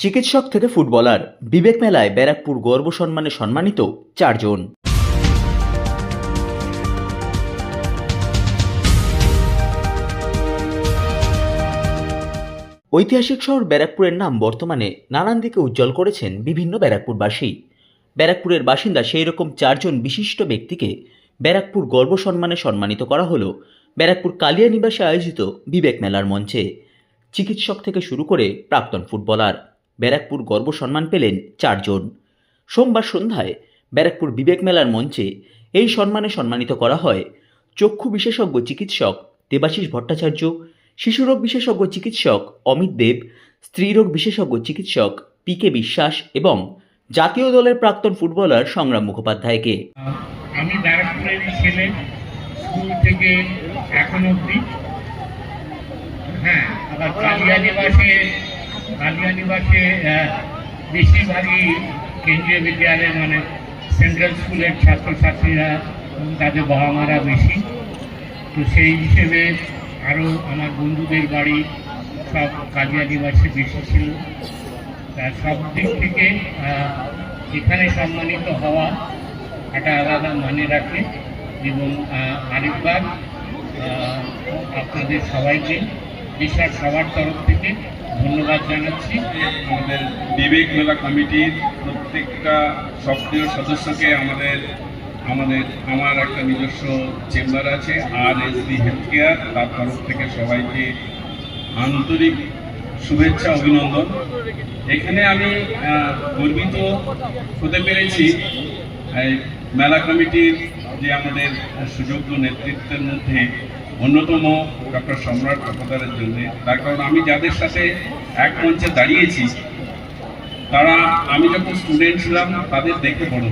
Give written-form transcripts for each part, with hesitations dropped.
চিকিৎসক থেকে ফুটবলার, বিবেক মেলায় ব্যারাকপুর গর্ব সম্মানে সম্মানিত 4 জন। ঐতিহাসিক শহর ব্যারাকপুরের নাম বর্তমানে নানান দিকে উজ্জ্বল করেছেন বিভিন্ন ব্যারাকপুরবাসী। ব্যারাকপুরের বাসিন্দা সেই রকম 4 জন বিশিষ্ট ব্যক্তিকে ব্যারাকপুর গর্ব সম্মানে সম্মানিত করা হলো ব্যারাকপুর কালিয়া নিবাসে আয়োজিত বিবেক মেলার মঞ্চে। চিকিৎসক থেকে শুরু করে প্রাক্তন ফুটবলার, ব্যারাকপুর গর্ব সম্মান পেলেন 4 জন। সোমবার সন্ধ্যায় ব্যারাকপুর বিবেক মেলার মঞ্চে এই সম্মানে সম্মানিত করা হয় চক্ষু বিশেষজ্ঞ চিকিৎসক দেবাশিস ভট্টাচার্য, শিশুরোগ বিশেষজ্ঞ চিকিৎসক অমিত দেব, স্ত্রীরোগ বিশেষজ্ঞ চিকিৎসক পি.কে. বিশ্বাস এবং জাতীয় দলের প্রাক্তন ফুটবলার সংগ্রাম মুখোপাধ্যায়কে। আমি ব্যারাকপুরের ছেলে, স্কুল থেকে এখন অবধি। হ্যাঁ, আবার কালিয়া নিবাসে বেশিরভাগই কেন্দ্রীয় বিদ্যালয় মানে সেন্ট্রাল স্কুলের ছাত্রছাত্রীরা, তাদের বাবা মারা বেশি। তো সেই হিসেবে আরও আমার বন্ধুদের বাড়ি সব কালিয়া নিবাসে বেশি ছিল। তা সব দিক থেকে এখানে সম্মানিত হওয়া একটা আলাদা মানে রাখে। এবং আরেকবার আপনাদের সবাইকে দেশের সবার তরফ থেকে ধন্যবাদ জানাচ্ছি। আমাদের বিবেক মেলা কমিটির প্রত্যেকটা সক্রিয় সদস্যকে আমার একটা নিজস্ব চেম্বার আছে RSD হেলথ কেয়ার, তার তরফ থেকে সবাইকে আন্তরিক শুভেচ্ছা, অভিনন্দন। এখানে আমি গর্বিত হতে পেরেছি এই মেলা কমিটির যে আমাদের সুযোগ্য নেতৃত্বের মধ্যে অন্যতম ডক্টর সম্রাট তপাদারের জন্য। তার কারণ আমি যাদের সাথে এক মঞ্চে দাঁড়িয়েছি তারা আমি যখন স্টুডেন্ট ছিলাম তাদের দেখে বড়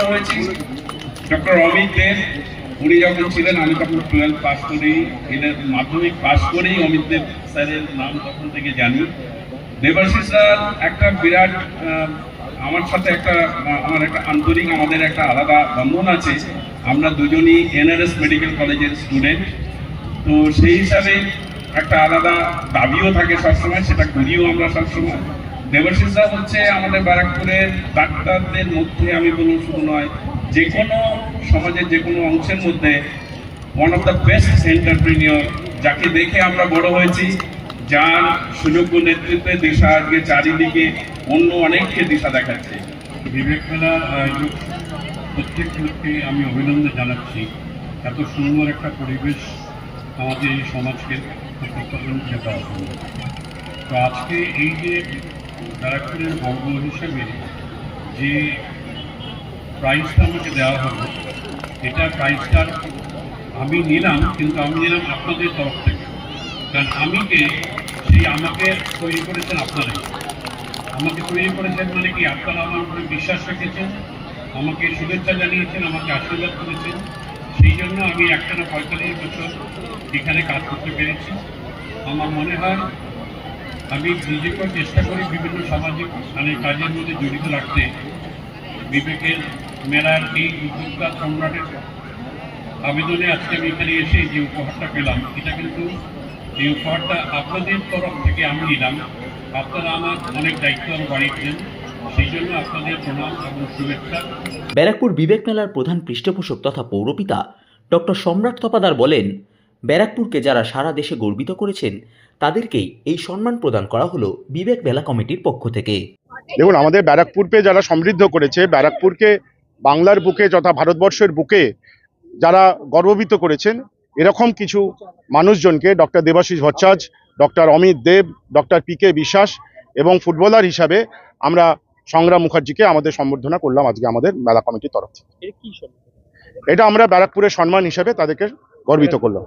হয়েছি। ডক্টর অমিত দেব, উনি যখন ছিলেন, আমি তখন 12 পাস করেই, মাধ্যমিক পাস করেই অমিত দেব স্যারের নাম তখন থেকে জানি। দেবাশিস স্যার একটা বিরাট আমার সাথে আমার একটা আন্তরিক, আমাদের একটা আলাদা বন্ধন আছে। আমরা দুজনই NRS মেডিকেল কলেজের স্টুডেন্ট। তো সেই হিসাবে একটা আলাদা দাবিও থাকে সবসময়, সেটা করিও আমরা সবসময়। দেবাশিস স্যার হচ্ছে আমাদের ব্যারাকপুরের ডাক্তারদের মধ্যে, আমি বলবো শুধু নয়, যে কোনো সমাজের যে কোনো অংশের মধ্যে one of the best entrepreneur, যাকে দেখে আমরা বড় হয়েছি, যার সুযোগ্য নেতৃত্বে দিশা আজকে চারিদিকে অন্য অনেককে দিশা দেখাচ্ছে। বিবেক মেলার আয়োজক প্রত্যেক লোককে আমি অভিনন্দন জানাচ্ছি। এত সুন্দর একটা পরিবেশ আমাদের এই সমাজকে প্রতিস্থাপন দেওয়া হবে। তো আজকে এই যে ব্যারাকপুরের গর্ব হিসেবে যে প্রাইজটা আমাকে দেওয়া হলো, এটা প্রাইজটা আমি নিলাম, কিন্তু আমি নিলাম আপনাদের তরফ থেকে। কারণ আমাকে তৈরি করেছেন আপনারাই। আমাকে তৈরি করেছেন মানে কি, আপনারা আমার উপরে বিশ্বাস রেখেছেন, আমাকে শুভেচ্ছা জানিয়েছেন, আমাকে আশীর্বাদ করেছেন। সেই জন্য আমি একটানা 45 বছর এখানে কাজ করতে পেরেছি। আমার মনে হয় আমি নিজেকেও চেষ্টা করি বিভিন্ন সামাজিক কাজের মধ্যে জড়িত রাখতে। বিবেকের মেলার এই উদ্যোক্তা সম্রাটের আবেদনে আজকে আমি এখানে এসে যে উপহারটা পেলাম, এটা কিন্তু এই উপহারটা আপনাদের তরফ থেকে আমি নিলাম। আপনারা আমার অনেক দায়িত্ব বাড়িয়েছেন, সেই জন্য আপনাদের প্রণাম এবং শুভেচ্ছা। ব্যারাকপুর বিবেক মেলার প্রধান পৃষ্ঠপোষক তথা পৌরপিতা ডক্টর সম্রাট তপাদার বলেন, ব্যারাকপুরকে যারা সারা দেশে গর্বিত করেছেন তাদেরকেই এই সম্মান প্রদান করা হলো বিবেক মেলা কমিটির পক্ষ থেকে। দেখুন, আমাদের ব্যারাকপুরকে যারা সমৃদ্ধ করেছে, ব্যারাকপুরকে বাংলার বুকে তথা ভারতবর্ষের বুকে যারা গর্বিত করেছেন, এরকম কিছু মানুষজনকে ডক্টর দেবাশিস ভট্টাচার্য, ডক্টর অমিত দেব, ডক্টর পি.কে. বিশ্বাস এবং ফুটবলার হিসাবে আমরা সংগ্রাম মুখার্জিকে আমাদের সম্বর্ধনা করলাম আজকে আমাদের মেলা কমিটির তরফ থেকে। এটা আমরা ব্যারাকপুরের সম্মান হিসাবে তাদেরকে গর্বিত করলাম।